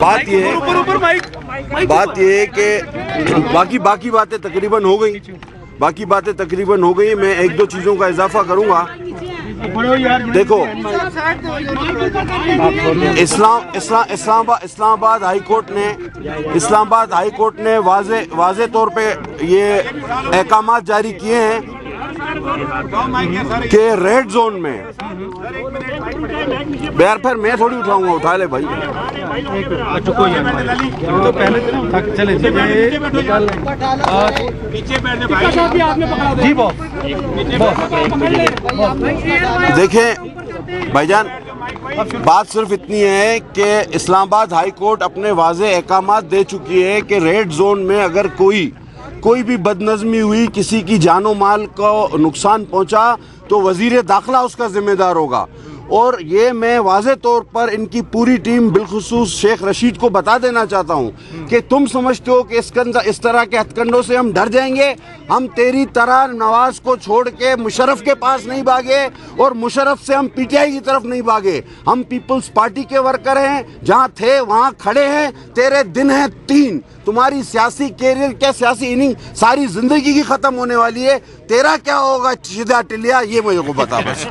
بات یہ ہے کہ باقی باتیں تقریباً ہو گئی میں ایک دو چیزوں کا اضافہ کروں گا. دیکھو اسلام آباد ہائی کورٹ نے واضح طور پہ یہ احکامات جاری کیے ہیں کہ ریڈ زون میں بیار پھر میں تھوڑی اٹھاؤں گا, اٹھا لے بھائی. دیکھیں بھائی جان, بات صرف اتنی ہے کہ اسلام آباد ہائی کورٹ اپنے واضح احکامات دے چکی ہے کہ ریڈ زون میں اگر کوئی بھی بدنظمی ہوئی, کسی کی جان و مال کو نقصان پہنچا تو وزیر داخلہ اس کا ذمہ دار ہوگا. اور یہ میں واضح طور پر ان کی پوری ٹیم بالخصوص شیخ رشید کو بتا دینا چاہتا ہوں کہ تم سمجھتے ہو کہ اس طرح کے ہتھ کنڈوں سے ہم ڈر جائیں گے. ہم تیری طرح نواز کو چھوڑ کے مشرف کے پاس نہیں بھاگے اور مشرف سے ہم پی ٹی آئی کی طرف نہیں بھاگے. ہم پیپلز پارٹی کے ورکر ہیں, جہاں تھے وہاں کھڑے ہیں. تیرے دن ہیں 3, تمہاری سیاسی کیریئر کیا سیاسی اننگ ساری زندگی کی ختم ہونے والی ہے. تیرا کیا ہوگا شدہ ٹلیا, یہ مجھے کو بتا بس.